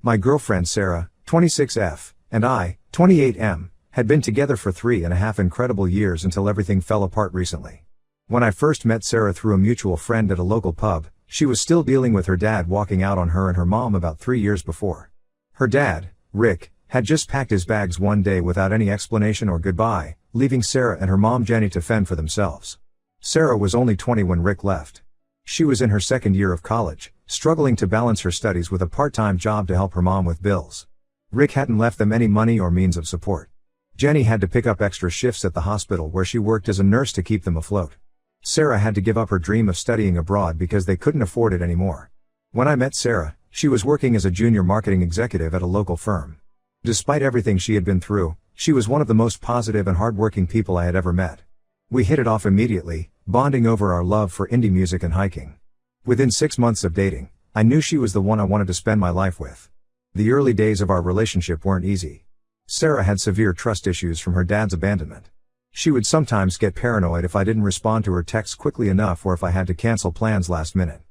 My girlfriend Sarah, 26F, and I, 28M, had been together for 3.5 incredible years until everything fell apart recently. When I first met Sarah through a mutual friend at a local pub, she was still dealing with her dad walking out on her and her mom about 3 years before. Her dad, Rick, had just packed his bags one day without any explanation or goodbye, leaving Sarah and her mom Jenny to fend for themselves. Sarah was only 20 when Rick left. She was in her second year of college, struggling to balance her studies with a part-time job to help her mom with bills. Rick hadn't left them any money or means of support. Jenny had to pick up extra shifts at the hospital where she worked as a nurse to keep them afloat. Sarah had to give up her dream of studying abroad because they couldn't afford it anymore. When I met Sarah, she was working as a junior marketing executive at a local firm. Despite everything she had been through, she was one of the most positive and hardworking people I had ever met. We hit it off immediately, bonding over our love for indie music and hiking. Within 6 months of dating, I knew she was the one I wanted to spend my life with. The early days of our relationship weren't easy. Sarah had severe trust issues from her dad's abandonment. She would sometimes get paranoid if I didn't respond to her texts quickly enough or if I had to cancel plans last minute.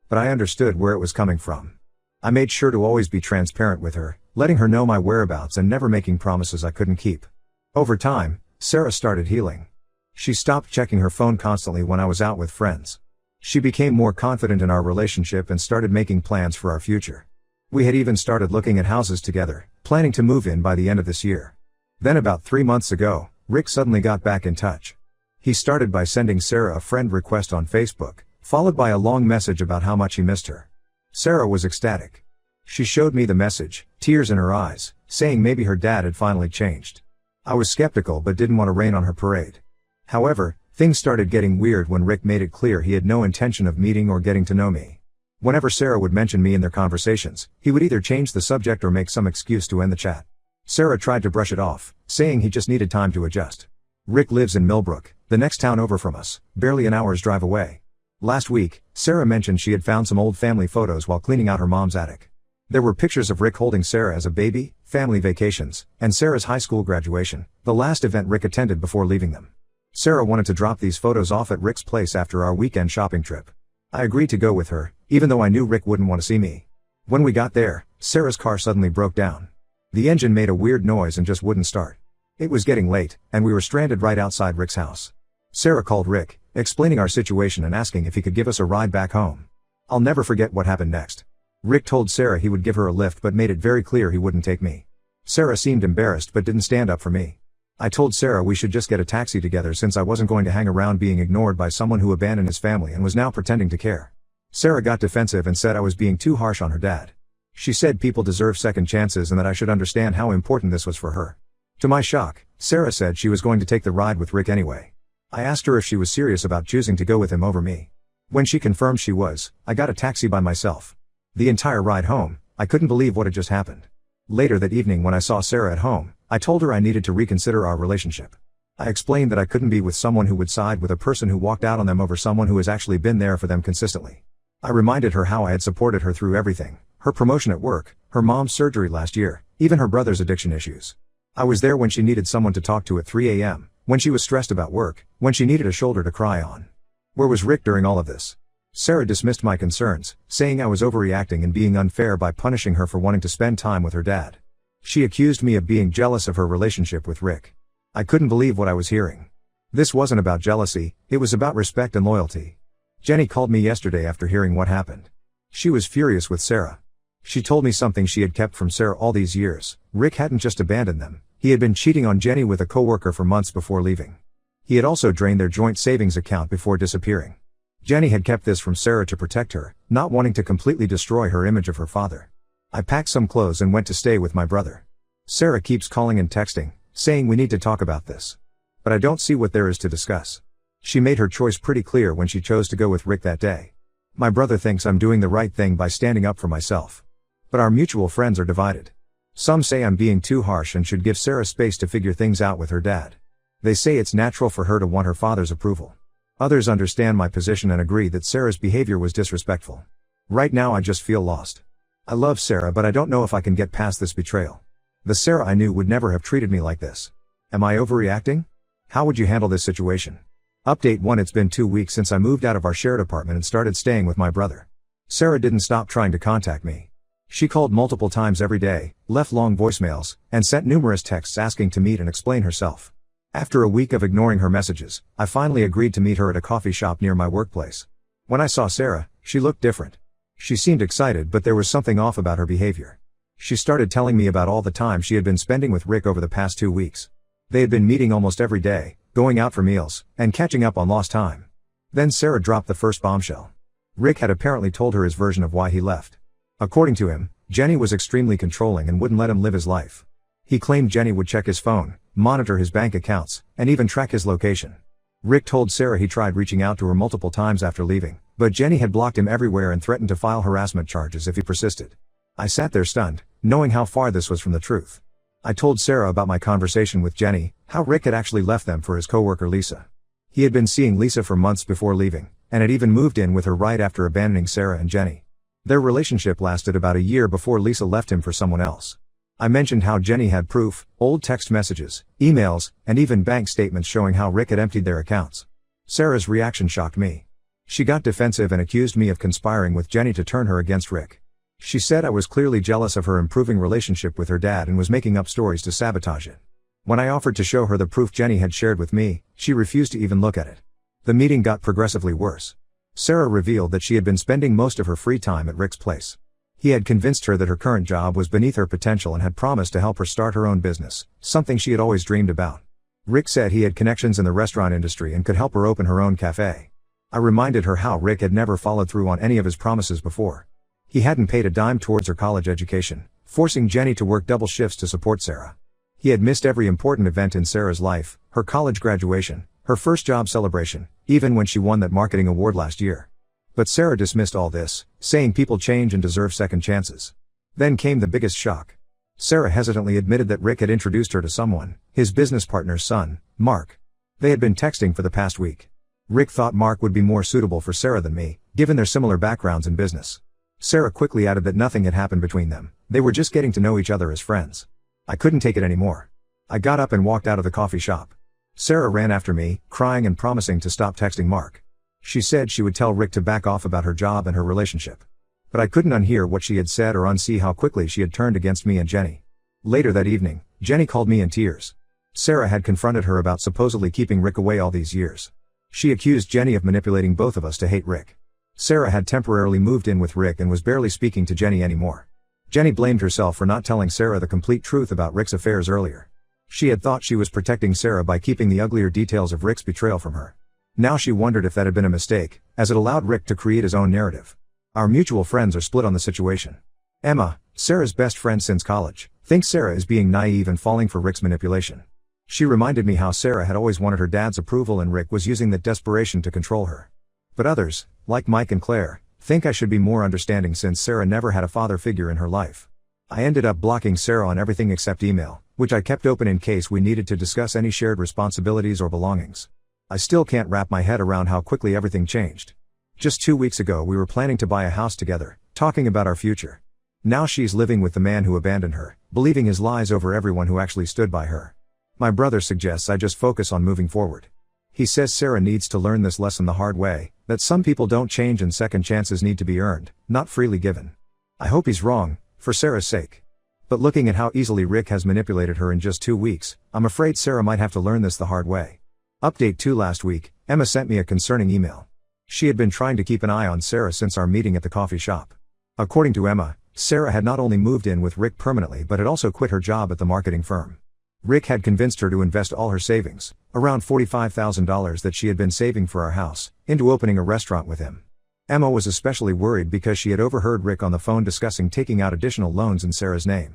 But I understood where it was coming from. I made sure to always be transparent with her, letting her know my whereabouts and never making promises I couldn't keep. Over time, Sarah started healing. She stopped checking her phone constantly when I was out with friends. She became more confident in our relationship and started making plans for our future. We had even started looking at houses together, planning to move in by the end of this year. Then about 3 months ago, Rick suddenly got back in touch. He started by sending Sarah a friend request on Facebook, followed by a long message about how much he missed her. Sarah was ecstatic. She showed me the message, tears in her eyes, saying maybe her dad had finally changed. I was skeptical but didn't want to rain on her parade. However, things started getting weird when Rick made it clear he had no intention of meeting or getting to know me. Whenever Sarah would mention me in their conversations, he would either change the subject or make some excuse to end the chat. Sarah tried to brush it off, saying he just needed time to adjust. Rick lives in Millbrook, the next town over from us, barely an hour's drive away. Last week, Sarah mentioned she had found some old family photos while cleaning out her mom's attic. There were pictures of Rick holding Sarah as a baby, family vacations, and Sarah's high school graduation, the last event Rick attended before leaving them. Sarah wanted to drop these photos off at Rick's place after our weekend shopping trip. I agreed to go with her, even though I knew Rick wouldn't want to see me. When we got there, Sarah's car suddenly broke down. The engine made a weird noise and just wouldn't start. It was getting late, and we were stranded right outside Rick's house. Sarah called Rick, explaining our situation and asking if he could give us a ride back home. I'll never forget what happened next. Rick told Sarah he would give her a lift but made it very clear he wouldn't take me. Sarah seemed embarrassed but didn't stand up for me. I told Sarah we should just get a taxi together since I wasn't going to hang around being ignored by someone who abandoned his family and was now pretending to care. Sarah got defensive and said I was being too harsh on her dad. She said people deserve second chances and that I should understand how important this was for her. To my shock, Sarah said she was going to take the ride with Rick anyway. I asked her if she was serious about choosing to go with him over me. When she confirmed she was, I got a taxi by myself. The entire ride home, I couldn't believe what had just happened. Later that evening when I saw Sarah at home, I told her I needed to reconsider our relationship. I explained that I couldn't be with someone who would side with a person who walked out on them over someone who has actually been there for them consistently. I reminded her how I had supported her through everything, her promotion at work, her mom's surgery last year, even her brother's addiction issues. I was there when she needed someone to talk to at 3 a.m., when she was stressed about work, when she needed a shoulder to cry on. Where was Rick during all of this? Sarah dismissed my concerns, saying I was overreacting and being unfair by punishing her for wanting to spend time with her dad. She accused me of being jealous of her relationship with Rick. I couldn't believe what I was hearing. This wasn't about jealousy, it was about respect and loyalty. Jenny called me yesterday after hearing what happened. She was furious with Sarah. She told me something she had kept from Sarah all these years. Rick hadn't just abandoned them, he had been cheating on Jenny with a coworker for months before leaving. He had also drained their joint savings account before disappearing. Jenny had kept this from Sarah to protect her, not wanting to completely destroy her image of her father. I packed some clothes and went to stay with my brother. Sarah keeps calling and texting, saying we need to talk about this. But I don't see what there is to discuss. She made her choice pretty clear when she chose to go with Rick that day. My brother thinks I'm doing the right thing by standing up for myself. But our mutual friends are divided. Some say I'm being too harsh and should give Sarah space to figure things out with her dad. They say it's natural for her to want her father's approval. Others understand my position and agree that Sarah's behavior was disrespectful. Right now I just feel lost. I love Sarah but I don't know if I can get past this betrayal. The Sarah I knew would never have treated me like this. Am I overreacting? How would you handle this situation? Update 1: It's been 2 weeks since I moved out of our shared apartment and started staying with my brother. Sarah didn't stop trying to contact me. She called multiple times every day, left long voicemails, and sent numerous texts asking to meet and explain herself. After a week of ignoring her messages, I finally agreed to meet her at a coffee shop near my workplace. When I saw Sarah, she looked different. She seemed excited, but there was something off about her behavior. She started telling me about all the time she had been spending with Rick over the past 2 weeks. They had been meeting almost every day, going out for meals, and catching up on lost time. Then Sarah dropped the first bombshell. Rick had apparently told her his version of why he left. According to him, Jenny was extremely controlling and wouldn't let him live his life. He claimed Jenny would check his phone, monitor his bank accounts, and even track his location. Rick told Sarah he tried reaching out to her multiple times after leaving, but Jenny had blocked him everywhere and threatened to file harassment charges if he persisted. I sat there stunned, knowing how far this was from the truth. I told Sarah about my conversation with Jenny, how Rick had actually left them for his coworker Lisa. He had been seeing Lisa for months before leaving, and had even moved in with her right after abandoning Sarah and Jenny. Their relationship lasted about a year before Lisa left him for someone else. I mentioned how Jenny had proof, old text messages, emails, and even bank statements showing how Rick had emptied their accounts. Sarah's reaction shocked me. She got defensive and accused me of conspiring with Jenny to turn her against Rick. She said I was clearly jealous of her improving relationship with her dad and was making up stories to sabotage it. When I offered to show her the proof Jenny had shared with me, she refused to even look at it. The meeting got progressively worse. Sarah revealed that she had been spending most of her free time at Rick's place. He had convinced her that her current job was beneath her potential and had promised to help her start her own business, something she had always dreamed about. Rick said he had connections in the restaurant industry and could help her open her own cafe. I reminded her how Rick had never followed through on any of his promises before. He hadn't paid a dime towards her college education, forcing Jenny to work double shifts to support Sarah. He had missed every important event in Sarah's life, her college graduation, her first job celebration, even when she won that marketing award last year. But Sarah dismissed all this, saying people change and deserve second chances. Then came the biggest shock. Sarah hesitantly admitted that Rick had introduced her to someone, his business partner's son, Mark. They had been texting for the past week. Rick thought Mark would be more suitable for Sarah than me, given their similar backgrounds in business. Sarah quickly added that nothing had happened between them, they were just getting to know each other as friends. I couldn't take it anymore. I got up and walked out of the coffee shop. Sarah ran after me, crying and promising to stop texting Mark. She said she would tell Rick to back off about her job and her relationship. But I couldn't unhear what she had said or unsee how quickly she had turned against me and Jenny. Later that evening, Jenny called me in tears. Sarah had confronted her about supposedly keeping Rick away all these years. She accused Jenny of manipulating both of us to hate Rick. Sarah had temporarily moved in with Rick and was barely speaking to Jenny anymore. Jenny blamed herself for not telling Sarah the complete truth about Rick's affairs earlier. She had thought she was protecting Sarah by keeping the uglier details of Rick's betrayal from her. Now she wondered if that had been a mistake, as it allowed Rick to create his own narrative. Our mutual friends are split on the situation. Emma, Sarah's best friend since college, thinks Sarah is being naive and falling for Rick's manipulation. She reminded me how Sarah had always wanted her dad's approval and Rick was using that desperation to control her. But others, like Mike and Claire, think I should be more understanding since Sarah never had a father figure in her life. I ended up blocking Sarah on everything except email, which I kept open in case we needed to discuss any shared responsibilities or belongings. I still can't wrap my head around how quickly everything changed. Just 2 weeks ago we were planning to buy a house together, talking about our future. Now she's living with the man who abandoned her, believing his lies over everyone who actually stood by her. My brother suggests I just focus on moving forward. He says Sarah needs to learn this lesson the hard way, that some people don't change and second chances need to be earned, not freely given. I hope he's wrong, for Sarah's sake. But looking at how easily Rick has manipulated her in just 2 weeks, I'm afraid Sarah might have to learn this the hard way. Update 2 last week, Emma sent me a concerning email. She had been trying to keep an eye on Sarah since our meeting at the coffee shop. According to Emma, Sarah had not only moved in with Rick permanently but had also quit her job at the marketing firm. Rick had convinced her to invest all her savings, around $45,000 that she had been saving for our house, into opening a restaurant with him. Emma was especially worried because she had overheard Rick on the phone discussing taking out additional loans in Sarah's name.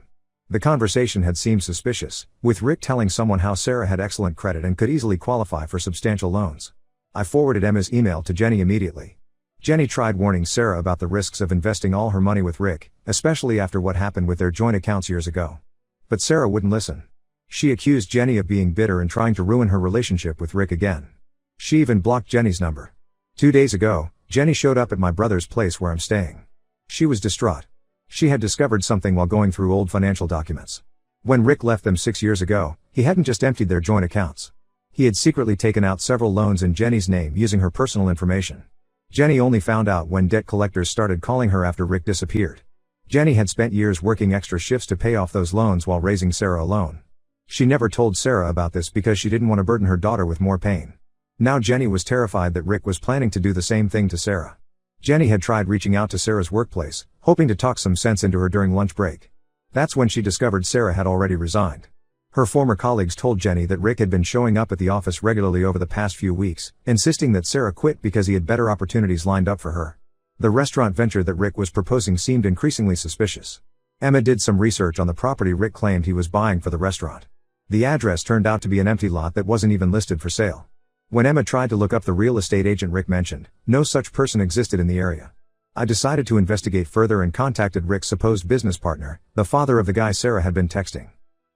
The conversation had seemed suspicious, with Rick telling someone how Sarah had excellent credit and could easily qualify for substantial loans. I forwarded Emma's email to Jenny immediately. Jenny tried warning Sarah about the risks of investing all her money with Rick, especially after what happened with their joint accounts years ago. But Sarah wouldn't listen. She accused Jenny of being bitter and trying to ruin her relationship with Rick again. She even blocked Jenny's number. 2 days ago, Jenny showed up at my brother's place where I'm staying. She was distraught. She had discovered something while going through old financial documents. When Rick left them 6 years ago, he hadn't just emptied their joint accounts. He had secretly taken out several loans in Jenny's name using her personal information. Jenny only found out when debt collectors started calling her after Rick disappeared. Jenny had spent years working extra shifts to pay off those loans while raising Sarah alone. She never told Sarah about this because she didn't want to burden her daughter with more pain. Now Jenny was terrified that Rick was planning to do the same thing to Sarah. Jenny had tried reaching out to Sarah's workplace, hoping to talk some sense into her during lunch break. That's when she discovered Sarah had already resigned. Her former colleagues told Jenny that Rick had been showing up at the office regularly over the past few weeks, insisting that Sarah quit because he had better opportunities lined up for her. The restaurant venture that Rick was proposing seemed increasingly suspicious. Emma did some research on the property Rick claimed he was buying for the restaurant. The address turned out to be an empty lot that wasn't even listed for sale. When Emma tried to look up the real estate agent Rick mentioned, no such person existed in the area. I decided to investigate further and contacted Rick's supposed business partner, the father of the guy Sarah had been texting.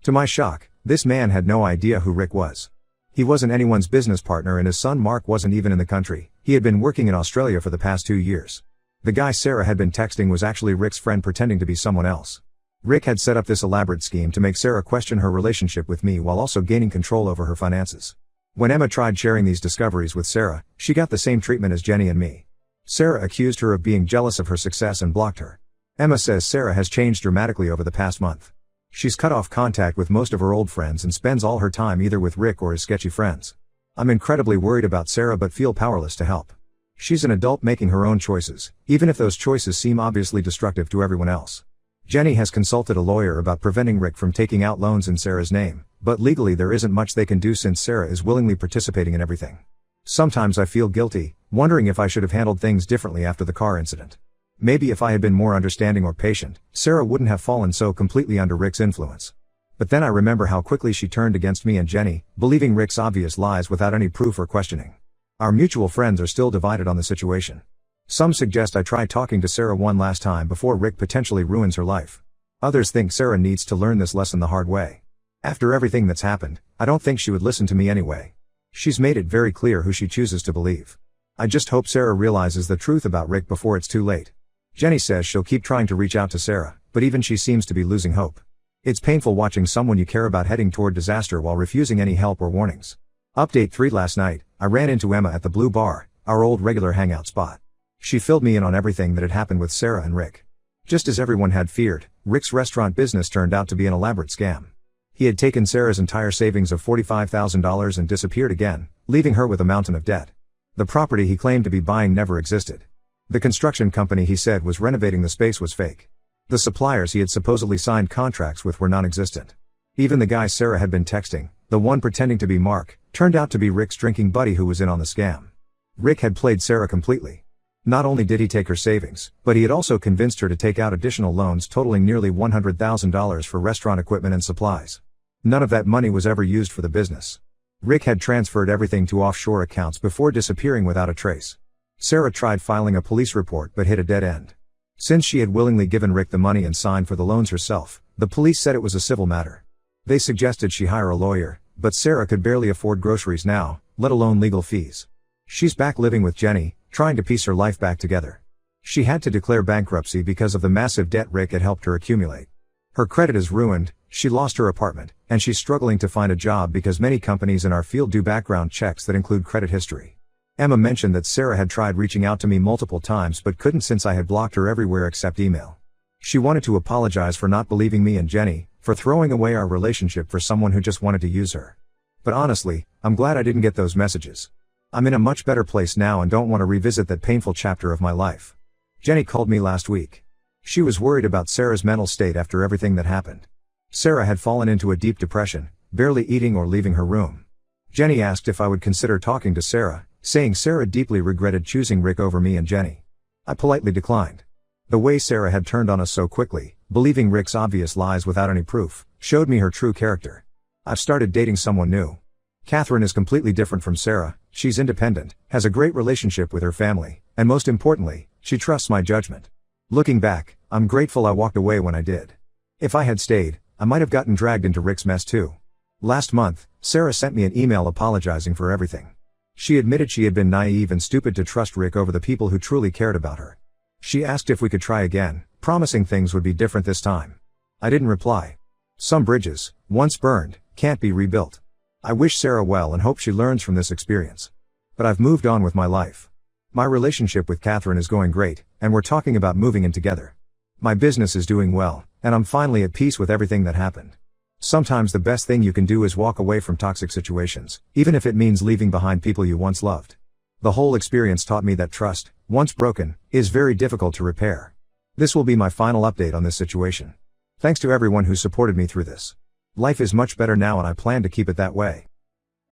To my shock, this man had no idea who Rick was. He wasn't anyone's business partner and his son Mark wasn't even in the country. He had been working in Australia for the past 2 years. The guy Sarah had been texting was actually Rick's friend pretending to be someone else. Rick had set up this elaborate scheme to make Sarah question her relationship with me while also gaining control over her finances. When Emma tried sharing these discoveries with Sarah, she got the same treatment as Jenny and me. Sarah accused her of being jealous of her success and blocked her. Emma says Sarah has changed dramatically over the past month. She's cut off contact with most of her old friends and spends all her time either with Rick or his sketchy friends. I'm incredibly worried about Sarah but feel powerless to help. She's an adult making her own choices, even if those choices seem obviously destructive to everyone else. Jenny has consulted a lawyer about preventing Rick from taking out loans in Sarah's name, but legally there isn't much they can do since Sarah is willingly participating in everything. Sometimes I feel guilty, wondering if I should have handled things differently after the car incident. Maybe if I had been more understanding or patient, Sarah wouldn't have fallen so completely under Rick's influence. But then I remember how quickly she turned against me and Jenny, believing Rick's obvious lies without any proof or questioning. Our mutual friends are still divided on the situation. Some suggest I try talking to Sarah one last time before Rick potentially ruins her life. Others think Sarah needs to learn this lesson the hard way. After everything that's happened, I don't think she would listen to me anyway. She's made it very clear who she chooses to believe. I just hope Sarah realizes the truth about Rick before it's too late. Jenny says she'll keep trying to reach out to Sarah, but even she seems to be losing hope. It's painful watching someone you care about heading toward disaster while refusing any help or warnings. Update 3: Last night, I ran into Emma at the Blue Bar, our old regular hangout spot. She filled me in on everything that had happened with Sarah and Rick. Just as everyone had feared, Rick's restaurant business turned out to be an elaborate scam. He had taken Sarah's entire savings of $45,000 and disappeared again, leaving her with a mountain of debt. The property he claimed to be buying never existed. The construction company he said was renovating the space was fake. The suppliers he had supposedly signed contracts with were non-existent. Even the guy Sarah had been texting, the one pretending to be Mark, turned out to be Rick's drinking buddy who was in on the scam. Rick had played Sarah completely. Not only did he take her savings, but he had also convinced her to take out additional loans totaling nearly $100,000 for restaurant equipment and supplies. None of that money was ever used for the business. Rick had transferred everything to offshore accounts before disappearing without a trace. Sarah tried filing a police report but hit a dead end. Since she had willingly given Rick the money and signed for the loans herself, the police said it was a civil matter. They suggested she hire a lawyer, but Sarah could barely afford groceries now, let alone legal fees. She's back living with Jenny, trying to piece her life back together. She had to declare bankruptcy because of the massive debt Rick had helped her accumulate. Her credit is ruined, she lost her apartment, and she's struggling to find a job because many companies in our field do background checks that include credit history. Emma mentioned that Sarah had tried reaching out to me multiple times but couldn't since I had blocked her everywhere except email. She wanted to apologize for not believing me and Jenny, for throwing away our relationship for someone who just wanted to use her. But honestly, I'm glad I didn't get those messages. I'm in a much better place now and don't want to revisit that painful chapter of my life. Jenny called me last week. She was worried about Sarah's mental state after everything that happened. Sarah had fallen into a deep depression, barely eating or leaving her room. Jenny asked if I would consider talking to Sarah, saying Sarah deeply regretted choosing Rick over me and Jenny. I politely declined. The way Sarah had turned on us so quickly, believing Rick's obvious lies without any proof, showed me her true character. I've started dating someone new. Catherine is completely different from Sarah. She's independent, has a great relationship with her family, and most importantly, she trusts my judgment. Looking back, I'm grateful I walked away when I did. If I had stayed, I might have gotten dragged into Rick's mess too. Last month, Sarah sent me an email apologizing for everything. She admitted she had been naive and stupid to trust Rick over the people who truly cared about her. She asked if we could try again, promising things would be different this time. I didn't reply. Some bridges, once burned, can't be rebuilt. I wish Sarah well and hope she learns from this experience. But I've moved on with my life. My relationship with Catherine is going great, and we're talking about moving in together. My business is doing well, and I'm finally at peace with everything that happened. Sometimes the best thing you can do is walk away from toxic situations, even if it means leaving behind people you once loved. The whole experience taught me that trust, once broken, is very difficult to repair. This will be my final update on this situation. Thanks to everyone who supported me through this. Life is much better now and I plan to keep it that way.